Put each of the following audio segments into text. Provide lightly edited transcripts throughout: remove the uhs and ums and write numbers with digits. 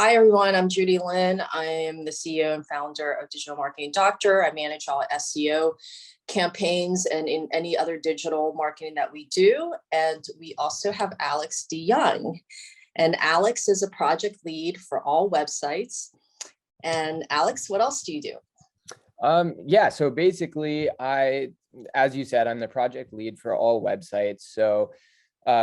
Hi, everyone. I'm Judy Lin. I am the CEO and founder of Digital Marketing Doctor. I manage all SEO campaigns and in any other digital marketing that we do. And we also have Alex DeYoung. And Alex is a project lead for all websites. And Alex, what else do you do? Yeah, so basically, as you said, I'm the project lead for all websites. So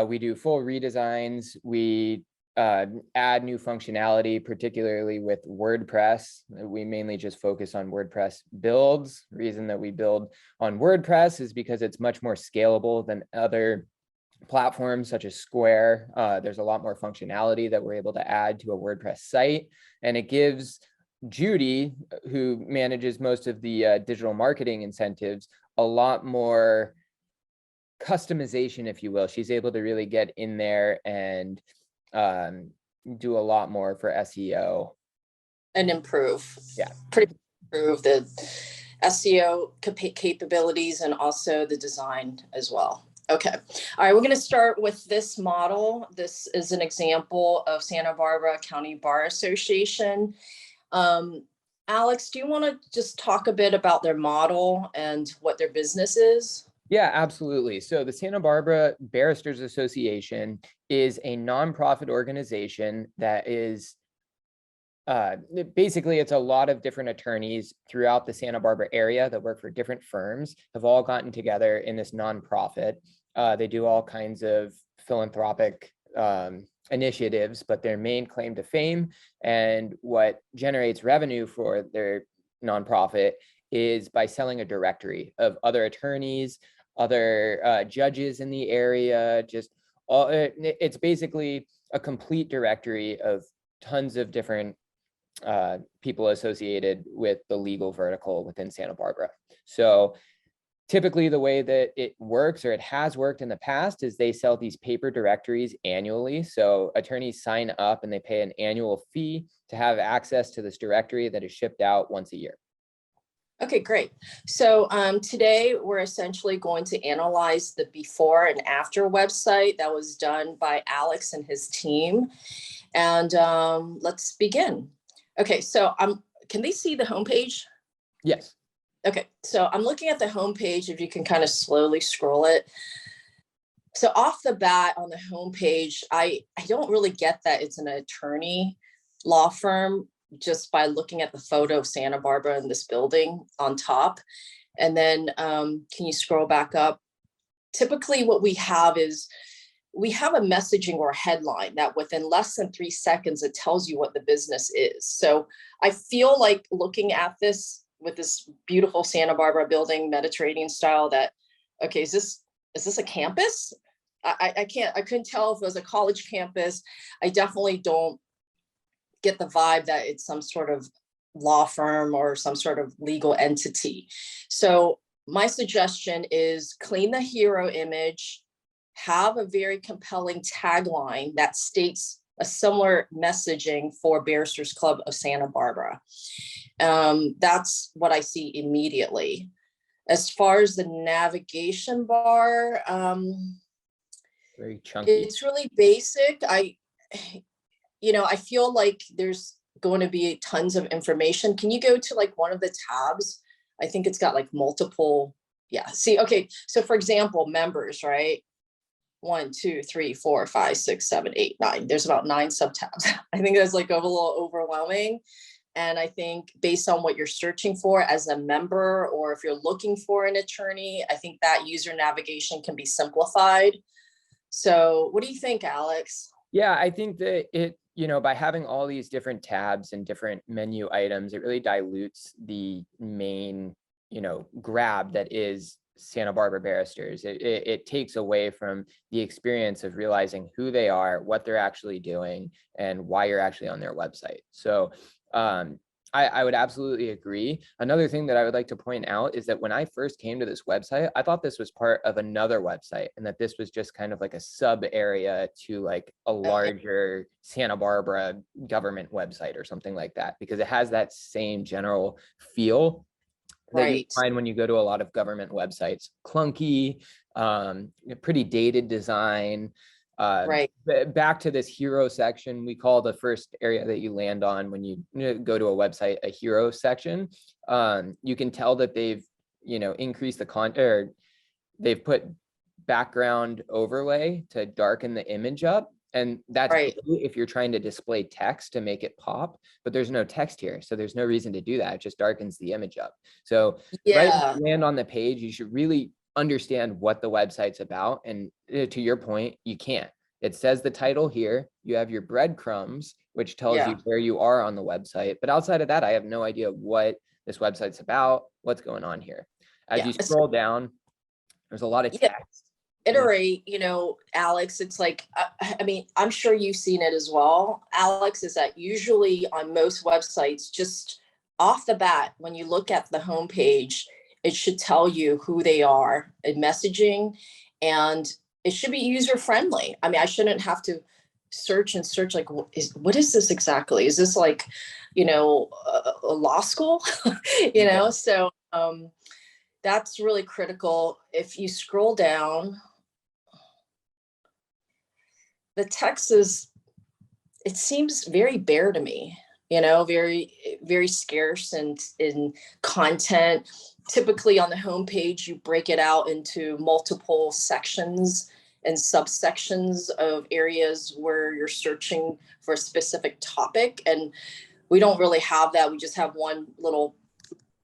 we do full redesigns. We add new functionality, particularly with WordPress. We mainly just focus on WordPress builds. The reason that we build on WordPress is because it's much more scalable than other platforms such as Square. There's a lot more functionality that we're able to add to a WordPress site, and it gives Judy, who manages most of the digital marketing incentives, a lot more customization, if you will. She's able to really get in there and do a lot more for SEO and improve. Yeah, improve the SEO capabilities and also the design as well. Okay. All right. We're going to start with this model. This is an example of Santa Barbara County Bar Association. Alex, do you want to just talk a bit about their model and what their business is? Yeah, absolutely. So the Santa Barbara Barristers Association is a nonprofit organization that is basically, it's a lot of different attorneys throughout the Santa Barbara area that work for different firms have all gotten together in this nonprofit. They do all kinds of philanthropic initiatives, but their main claim to fame and what generates revenue for their nonprofit is by selling a directory of other attorneys, other judges in the area. It's basically a complete directory of tons of different people associated with the legal vertical within Santa Barbara. So typically the way that it works, or it has worked in the past, is they sell these paper directories annually. So attorneys sign up and they pay an annual fee to have access to this directory that is shipped out once a year. Okay, great. So today we're essentially going to analyze the before and after website that was done by Alex and his team. And let's begin. Okay, so can they see the homepage? Yes. Okay, so I'm looking at the homepage, if you can kind of slowly scroll it. So off the bat on the homepage, I don't really get that it's an attorney law firm just by looking at the photo of Santa Barbara in this building on top. And then can you scroll back up? Typically what we have is we have a messaging or a headline that within less than 3 seconds, it tells you what the business is. So I feel like looking at this with this beautiful Santa Barbara building, Mediterranean style, that, okay, is this a campus? I couldn't tell if it was a college campus. I definitely don't get the vibe that it's some sort of law firm or some sort of legal entity. So my suggestion is clean the hero image, have a very compelling tagline that states a similar messaging for Barristers Club of Santa Barbara. That's what I see immediately. As far as the navigation bar, very chunky. It's really basic. I feel like there's going to be tons of information. Can you go to like one of the tabs? I think it's got like multiple. Yeah. See, okay. So for example, members, right? 1, 2, 3, 4, 5, 6, 7, 8, 9. There's about 9 subtabs. I think that's like a little overwhelming. And I think based on what you're searching for as a member, or if you're looking for an attorney, I think that user navigation can be simplified. So what do you think, Alex? Yeah, I think that by having all these different tabs and different menu items, it really dilutes the main, grab that is Santa Barbara Barristers. It takes away from the experience of realizing who they are, what they're actually doing, and why you're actually on their website. So I would absolutely agree. Another thing that I would like to point out is that when I first came to this website, I thought this was part of another website and that this was just kind of like a sub area to like a larger Santa Barbara government website or something like that, because it has that same general feel that you find when you go to a lot of government websites. Clunky, pretty dated design. Right. Back to this hero section, we call the first area that you land on when you go to a website a hero section. You can tell that they've, increased the or they've put background overlay to darken the image up. And that's Right. great if you're trying to display text to make it pop, but there's no text here. So there's no reason to do that. It just darkens the image up. So right when Yeah. you land on the page, you should really understand what the website's about. And to your point, you can't. It says the title here. You have your breadcrumbs, which tells Yeah. you where you are on the website. But outside of that, I have no idea what this website's about, what's going on here. As Yeah. you scroll down, there's a lot of Yeah. text. Iterate, Alex, it's like, I mean, I'm sure you've seen it as well, Alex, is that usually on most websites, just off the bat, when you look at the homepage, it should tell you who they are in messaging, and it should be user friendly. I mean, I shouldn't have to search and search like, what is this exactly? Is this like, a law school? Yeah. So that's really critical. If you scroll down, the text it seems very bare to me, very, very scarce and in content. Typically on the homepage, you break it out into multiple sections and subsections of areas where you're searching for a specific topic. And we don't really have that. We just have one little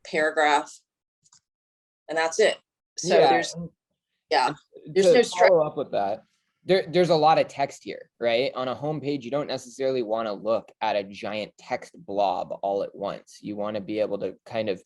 paragraph and that's it. So Yeah. there's no To stress. follow up with that, there's a lot of text here, right? On a homepage, you don't necessarily want to look at a giant text blob all at once. You want to be able to kind of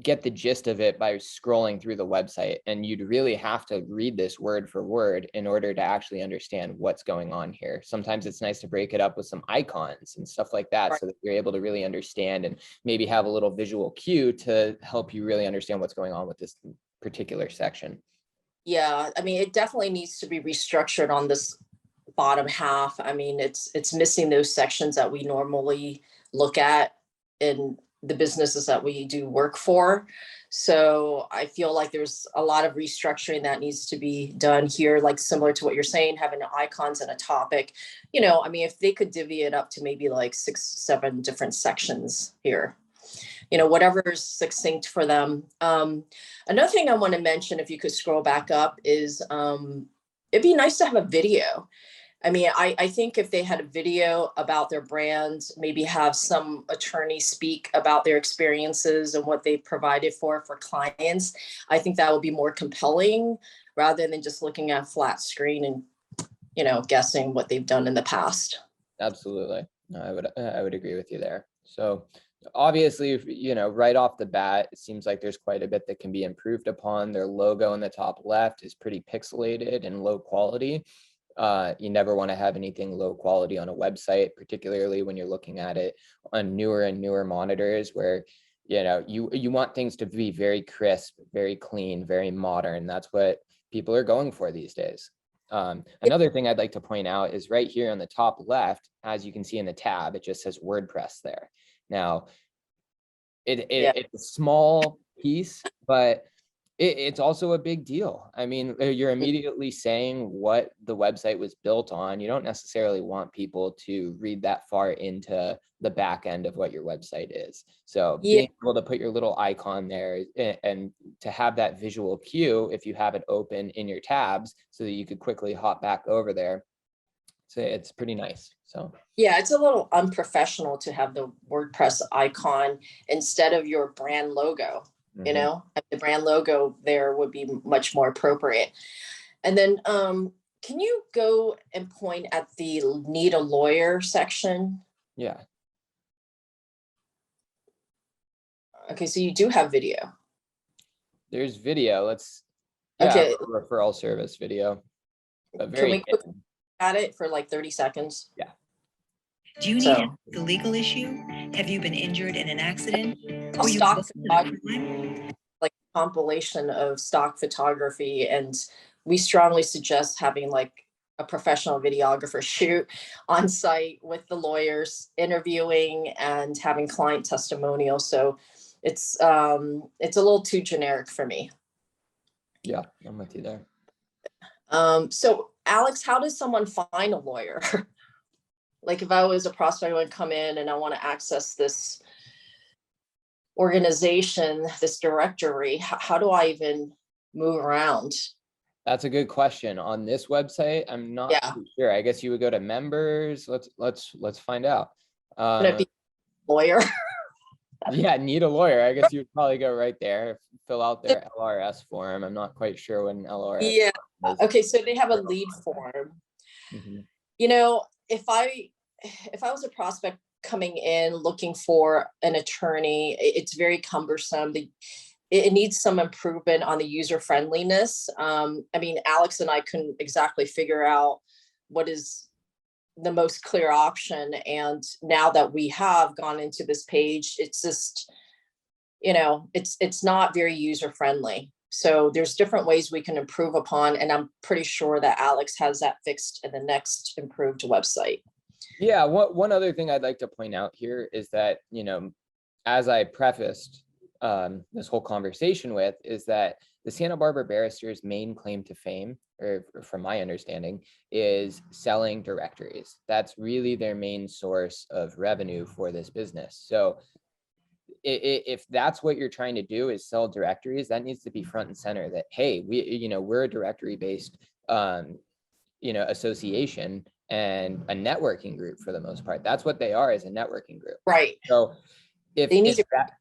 get the gist of it by scrolling through the website. And you'd really have to read this word for word in order to actually understand what's going on here. Sometimes it's nice to break it up with some icons and stuff like that, Right. so that you're able to really understand and maybe have a little visual cue to help you really understand what's going on with this particular section. Yeah, I mean, it definitely needs to be restructured on this bottom half. I mean, it's missing those sections that we normally look at in the businesses that we do work for. So I feel like there's a lot of restructuring that needs to be done here, like similar to what you're saying, having icons and a topic. I mean, if they could divvy it up to maybe like 6, 7 different sections here, whatever is succinct for them. Another thing I want to mention, if you could scroll back up, is it'd be nice to have a video. I mean, I think if they had a video about their brand, maybe have some attorney speak about their experiences and what they provided for clients, I think that would be more compelling rather than just looking at a flat screen and, guessing what they've done in the past. Absolutely. No, I would agree with you there. So obviously, right off the bat, it seems like there's quite a bit that can be improved upon. Their logo in the top left is pretty pixelated and low quality. You never want to have anything low quality on a website, particularly when you're looking at it on newer and newer monitors where, you want things to be very crisp, very clean, very modern. That's what people are going for these days. Another thing I'd like to point out is right here on the top left, as you can see in the tab, it just says WordPress there. Now, it's a small piece, but it's also a big deal. I mean, you're immediately saying what the website was built on. You don't necessarily want people to read that far into the back end of what your website is. So being able to put your little icon there and to have that visual cue, if you have it open in your tabs so that you could quickly hop back over there. So it's pretty nice. So yeah, it's a little unprofessional to have the WordPress icon instead of your brand logo. The brand logo there would be much more appropriate. And then can you go and point at the need a lawyer section? Yeah. Okay, so you do have video. There's video. Okay. Referral service video. But Can we look at it for like 30 seconds? Yeah. Do you need a legal issue? Have you been injured in an accident? Or you stock like compilation of stock photography, and we strongly suggest having like a professional videographer shoot on site with the lawyers, interviewing and having client testimonials. So it's a little too generic for me. Yeah, I'm with you there. So Alex, how does someone find a lawyer? Like if I was a prospect, I would come in and I want to access this organization, this directory, how do I even move around? That's a good question. On this website, I'm not Yeah. too sure. I guess you would go to members. Let's find out. Can it be lawyer? Yeah, need a lawyer. I guess you would probably go right there, fill out their LRS form. I'm not quite sure what an LRS Yeah. is. Okay, so they have a lead form. Mhm. You know, if I was a prospect coming in looking for an attorney, it's very cumbersome. It needs some improvement on the user friendliness. I mean, Alex and I couldn't exactly figure out what is the most clear option. And now that we have gone into this page, it's just, you know, it's not very user friendly. So there's different ways we can improve upon, and I'm pretty sure that Alex has that fixed in the next improved website. Yeah, one other thing I'd like to point out here is that, you know, as I prefaced this whole conversation with, is that the Santa Barbara Barristers' main claim to fame, or from my understanding, is selling directories. That's really their main source of revenue for this business. So if that's what you're trying to do, is sell directories, that needs to be front and center, that, hey, we're a directory based association and a networking group for the most part. That's what they are, as a networking group. Right. So if they need if to that,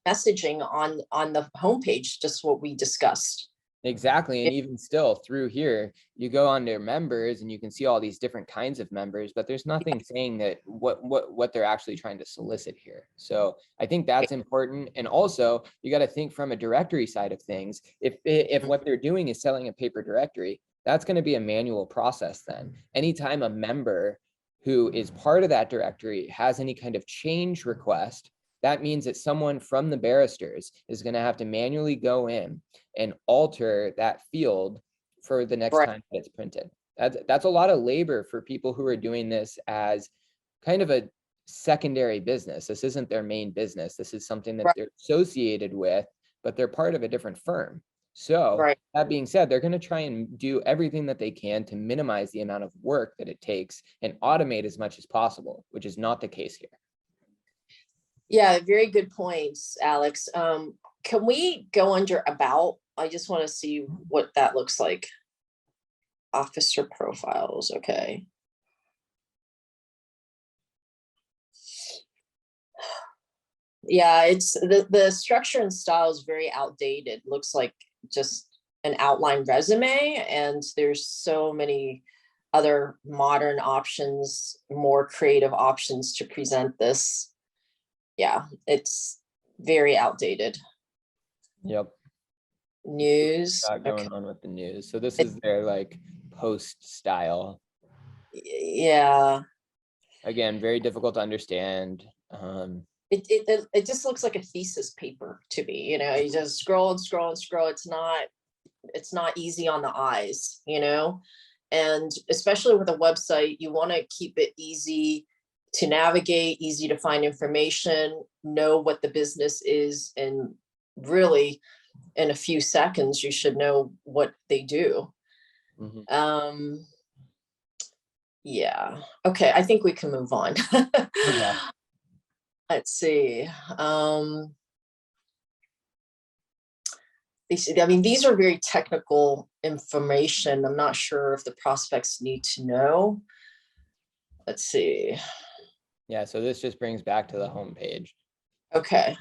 messaging on the homepage, just what we discussed. exactly, and even still through here, you go on their members and you can see all these different kinds of members, but there's nothing saying that what they're actually trying to solicit here. So I think that's important. And also you got to think from a directory side of things. If what they're doing is selling a paper directory, that's going to be a manual process. Then anytime a member who is part of that directory has any kind of change request, that means that someone from the barristers is going to have to manually go in and alter that field for the next time that it's printed. That's a lot of labor for people who are doing this as kind of a secondary business. This isn't their main business. This is something that they're associated with, but they're part of a different firm. So that being said, they're going to try and do everything that they can to minimize the amount of work that it takes and automate as much as possible, which is not the case here. Yeah, very good points, Alex. Can we go under about? I just want to see what that looks like. Officer profiles, okay. Yeah, it's the structure and style is very outdated. Looks like just an outline resume, and there's so many other modern options, more creative options to present this. Yeah, it's very outdated. Yep. News. Going on with the news. So this is their like post style. Yeah. Again, very difficult to understand. It just looks like a thesis paper to me. You know, you just scroll and scroll and scroll. It's not easy on the eyes, you know, and especially with a website, you want to keep it easy to navigate, easy to find information, know what the business is, and really in a few seconds you should know what they do. Yeah, okay, I think we can move on. Okay. Let's see. I mean, these are very technical information. I'm not sure if the prospects need to know. Let's see. Yeah, so this just brings back to the home page. Okay.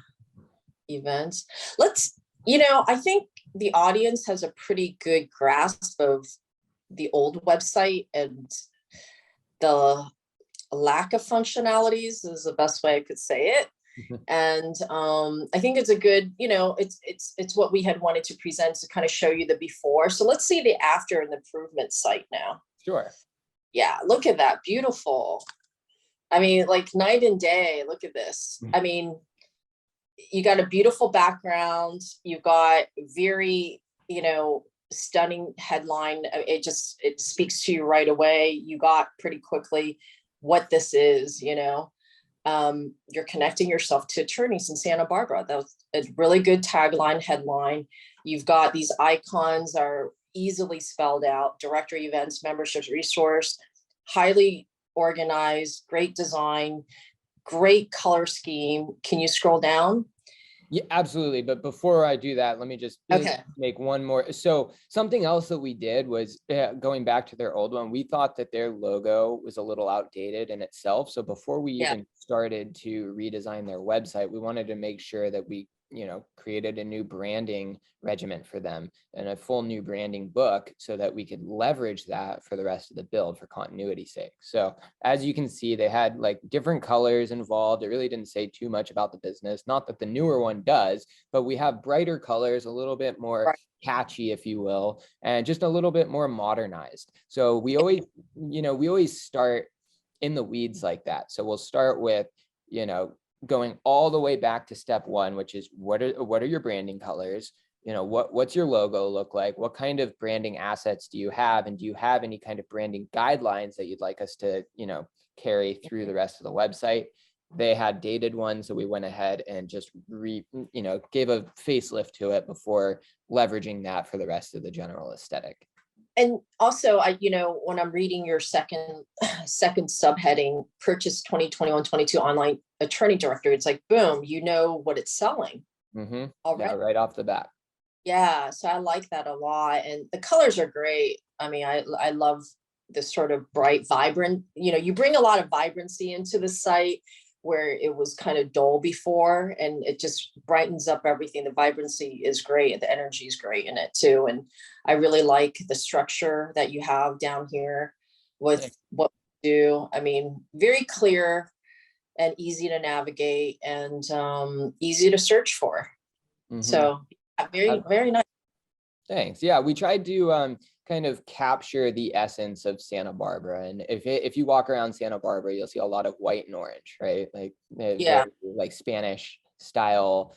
Events. I think the audience has a pretty good grasp of the old website, and the lack of functionalities is the best way I could say it. And I think it's a good, it's what we had wanted to present to kind of show you the before. So let's see the after and the improvement site now. Sure. Yeah, look at that. Beautiful. I mean, like night and day. Look at this. I mean, you got a beautiful background. You got very, stunning headline. It speaks to you right away. You got pretty quickly what this is, you're connecting yourself to attorneys in Santa Barbara. That was a really good tagline headline. You've got these icons are, easily spelled out, directory, events, memberships, resource, highly organized, great design, great color scheme. Can you scroll down? Yeah, absolutely. But before I do that, let me just Okay. make one more. So something else that we did was going back to their old one, we thought that their logo was a little outdated in itself. So before we Yeah. even started to redesign their website, we wanted to make sure that we, you know, created a new branding regiment for them and a full new branding book so that we could leverage that for the rest of the build for continuity's sake. So as you can see, they had like different colors involved. It really didn't say too much about the business. Not that the newer one does, but we have brighter colors, a little bit more Right. catchy, if you will, and just a little bit more modernized. So we always, you know, we always start in the weeds like that. So we'll start with, you know, going all the way back to step one, which is what are your branding colors? You know, what's your logo look like? What kind of branding assets do you have? And do you have any kind of branding guidelines that you'd like us to, you know, carry through the rest of the website? They had dated ones, so we went ahead and just gave a facelift to it before leveraging that for the rest of the general aesthetic. And also, when I'm reading your second subheading, purchase 2021-22 online attorney directory, it's like, boom, you know what it's selling. Mm-hmm. Already. Yeah, right off the bat. Yeah, so I like that a lot. And the colors are great. I mean, I love this sort of bright, vibrant, you bring a lot of vibrancy into the site where it was kind of dull before, and it just brightens up everything. The vibrancy is great. The energy is great in it too. And I really like the structure that you have down here with what you do. I mean, very clear and easy to navigate and easy to search for. Mm-hmm. So very, very nice. Thanks. Yeah, we tried to kind of capture the essence of Santa Barbara. And if you walk around Santa Barbara, you'll see a lot of white and orange, right? Like Yeah, very, like Spanish style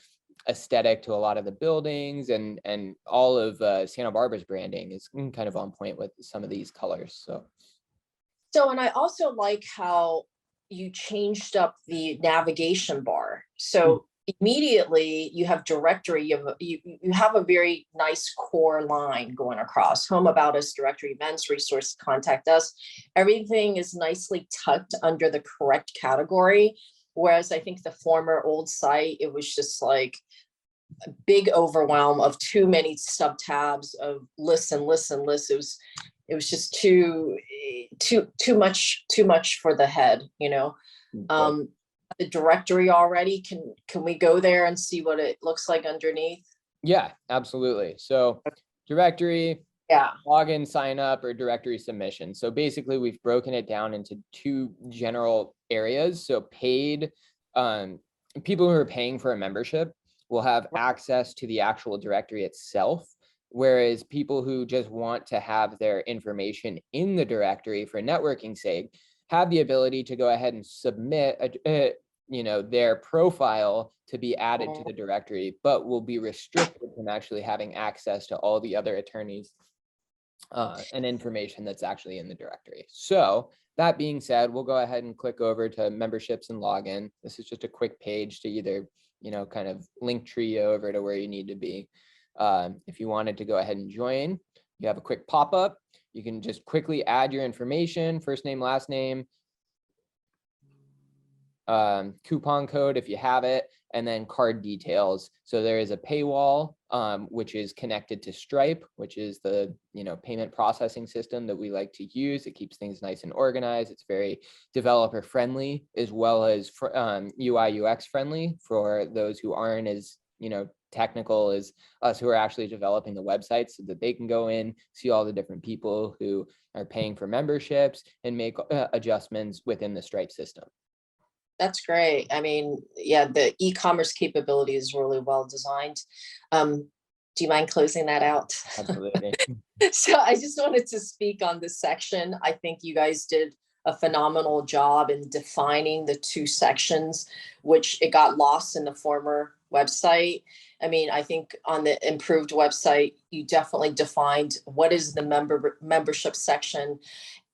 aesthetic to a lot of the buildings, and all of Santa Barbara's branding is kind of on point with some of these colors. So, and I also like how you changed up the navigation bar. So immediately you have directory, you have a very nice core line going across: home, about us, directory, events, resource, contact us. Everything is nicely tucked under the correct category. Whereas I think the former old site, it was just like a big overwhelm of too many sub tabs of lists and lists and lists. It was just too much for the head, the directory already. Can we go there and see what it looks like underneath? Yeah, absolutely. So directory, yeah, login, sign up, or directory submission. So basically we've broken it down into two general areas. So paid, people who are paying for a membership will have access to the actual directory itself, whereas people who just want to have their information in the directory for networking sake have the ability to go ahead and submit their profile to be added to the directory, but will be restricted from actually having access to all the other attorneys and information that's actually in the directory. So that being said, we'll go ahead and click over to memberships and login. This is just a quick page to either, kind of link tree over to where you need to be. If you wanted to go ahead and join, you have a quick pop-up. You can just quickly add your information, first name, last name, coupon code if you have it, and then card details. So there is a paywall, which is connected to Stripe, which is the payment processing system that we like to use. It keeps things nice and organized. It's very developer friendly, as well as UI UX friendly for those who aren't as technical as us who are actually developing the website, so that they can go in, see all the different people who are paying for memberships and make adjustments within the Stripe system. That's great. I mean, yeah, the e-commerce capability is really well designed. Do you mind closing that out? Absolutely. So I just wanted to speak on this section. I think you guys did a phenomenal job in defining the two sections, which it got lost in the former website. I mean, I think on the improved website, you definitely defined what is the membership section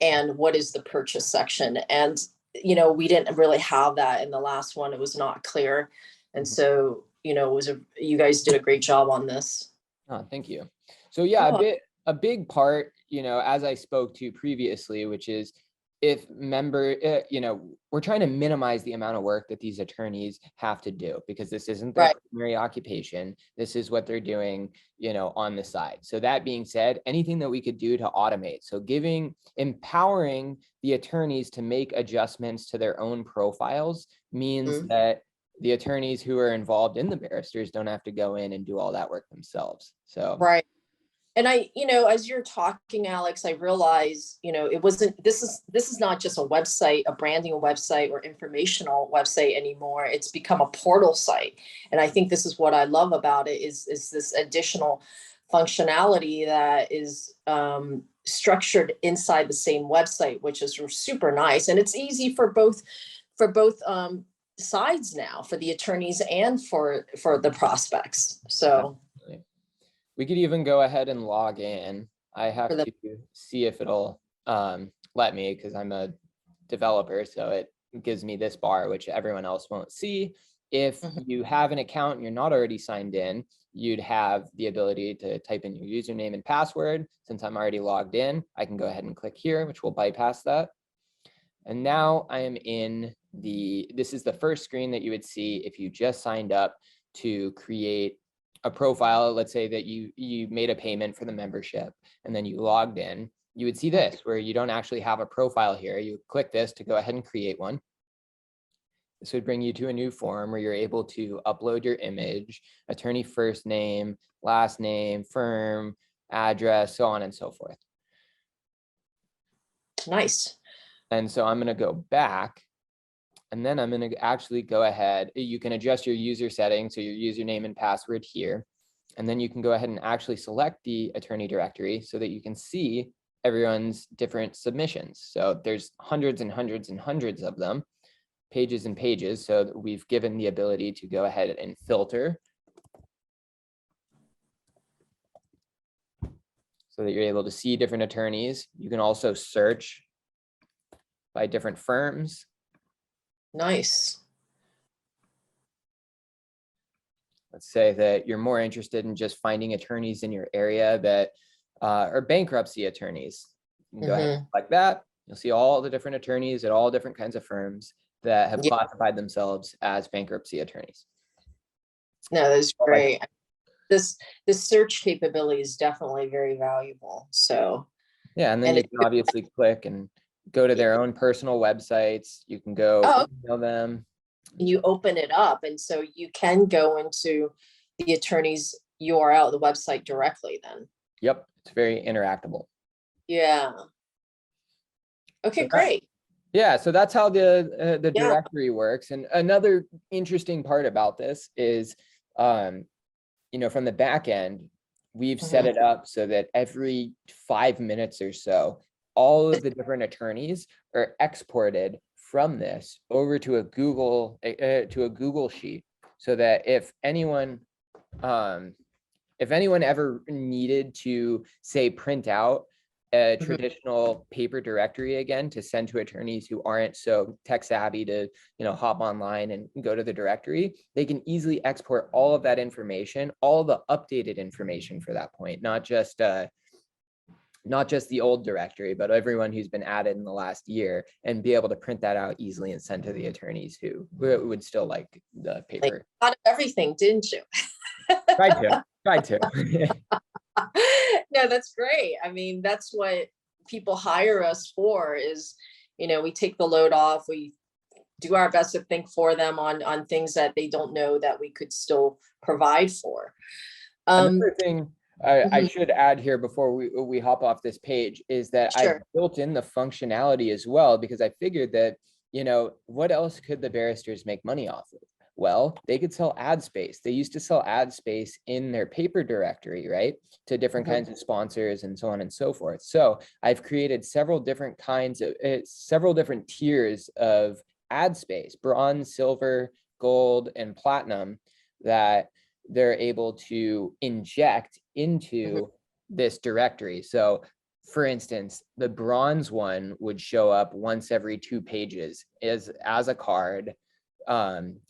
and what is the purchase section. And we didn't really have that in the last one. It was not clear. And so, you guys did a great job on this. Oh, thank you. So yeah, a big part, as I spoke to previously, which is if we're trying to minimize the amount of work that these attorneys have to do, because this isn't their Right. primary occupation. This is what they're doing, on the side. So that being said, anything that we could do to automate, so empowering the attorneys to make adjustments to their own profiles means Mhm. that the attorneys who are involved in the barristers don't have to go in and do all that work themselves. So Right. And as you're talking, Alex, I realize, this is not just a website, a branding website or informational website anymore. It's become a portal site. And I think this is what I love about it is this additional functionality that is structured inside the same website, which is super nice. And it's easy for both sides now, for the attorneys and for the prospects. So we could even go ahead and log in. I have For the- to see if it'll let me, because I'm a developer, so it gives me this bar, which everyone else won't see. If Mhm. you have an account and you're not already signed in, you'd have the ability to type in your username and password. Since I'm already logged in, I can go ahead and click here, which will bypass that. And now I am in this is the first screen that you would see if you just signed up to create a profile. Let's say that you made a payment for the membership and then you logged in. You would see this where you don't actually have a profile here. You click this to go ahead and create one. This would bring you to a new form where you're able to upload your image, attorney first name, last name, firm, address, so on and so forth. Nice. And so I'm going to go back, and then I'm going to actually go ahead. You can adjust your user settings, so your username and password here. And then you can go ahead and actually select the attorney directory so that you can see everyone's different submissions. So there's hundreds and hundreds and hundreds of them, pages and pages. So we've given the ability to go ahead and filter so that you're able to see different attorneys. You can also search by different firms. Nice. Let's say that you're more interested in just finding attorneys in your area that are bankruptcy attorneys. You can go ahead and like that. You'll see all the different attorneys at all different kinds of firms that have Yeah. classified themselves as bankruptcy attorneys. No, that's great. This search capability is definitely very valuable. So yeah, and then and you can obviously click and go to their own personal websites. You can go email them. you open it up, and so you can go into the attorney's URL, the website directly then. Yep, it's very interactable. Yeah. Okay, So great. Yeah, so that's how the directory works. And another interesting part about this is, from the back end, we've set it up so that every 5 minutes or so, all of the different attorneys are exported from this over to a Google sheet, so that if anyone ever needed to, say, print out a traditional paper directory again to send to attorneys who aren't so tech savvy to hop online and go to the directory, they can easily export all of that information, all the updated information for that point, not just the old directory, but everyone who's been added in the last year, and be able to print that out easily and send to the attorneys who would still like the paper. Like, thought of everything, didn't you? Tried to. No, that's great. I mean, that's what people hire us for is, we take the load off. We do our best to think for them on things that they don't know that we could still provide for. Another thing I should add here before we hop off this page is that I built in the functionality as well, because I figured that, what else could the barristers make money off of? Well, they could sell ad space. They used to sell ad space in their paper directory, right, to different kinds of sponsors and so on and so forth. So I've created several different tiers of ad space: bronze, silver, gold, and platinum, that they're able to inject into this directory. So for instance, the bronze one would show up once every 2 pages as a card.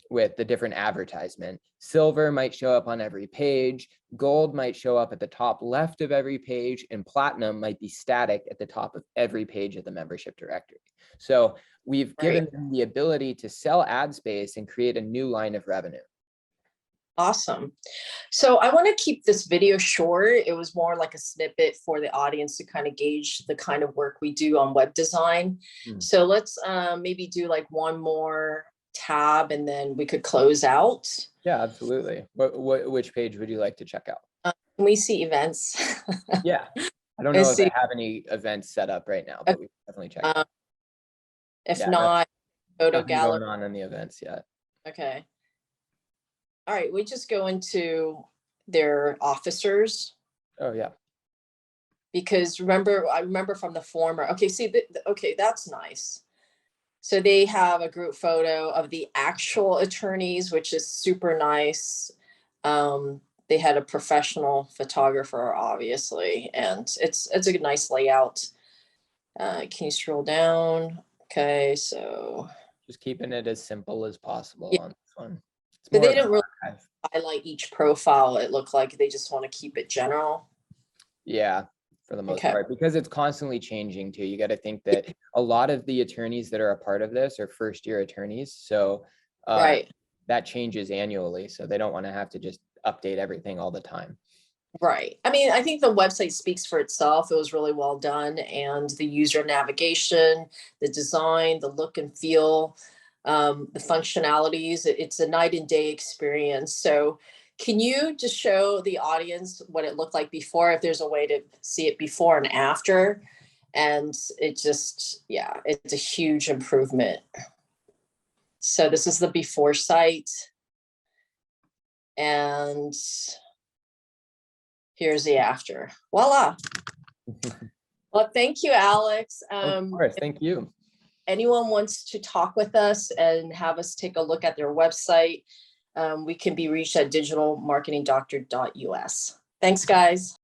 with the different advertisement. Silver might show up on every page, gold might show up at the top left of every page, and platinum might be static at the top of every page of the membership directory. So we've given them the ability to sell ad space and create a new line of revenue. Awesome. So I want to keep this video short. It was more like a snippet for the audience to kind of gauge the kind of work we do on web design. So let's maybe do like one more tab and then we could close out. Yeah, absolutely. Which page would you like to check out? Can we see events? Yeah, I don't know if I have any events set up right now, but we can definitely check it out. If not, photo gallery going on in the events yet. Okay. All right, we just go into their officers. Oh yeah. Because I remember from the former, okay, see, okay, that's nice. So they have a group photo of the actual attorneys, which is super nice. They had a professional photographer, obviously, and it's a nice layout. Can you scroll down? Okay, so. Just keeping it as simple as possible on this one. But they didn't really highlight each profile. It looked like they just want to keep it general. Yeah, for the most part, because it's constantly changing too. You got to think that a lot of the attorneys that are a part of this are first-year attorneys. So that changes annually. So they don't want to have to just update everything all the time. Right. I mean, I think the website speaks for itself. It was really well done. And the user navigation, the design, the look and feel, the functionalities, it's a night and day experience. So can you just show the audience what it looked like before, if there's a way to see it before and after? And it just, yeah, it's a huge improvement. So this is the before site. And here's the after. Voila. Well, thank you, Alex. Of course, thank you. Anyone wants to talk with us and have us take a look at their website, we can be reached at digitalmarketingdoctor.us. Thanks, guys.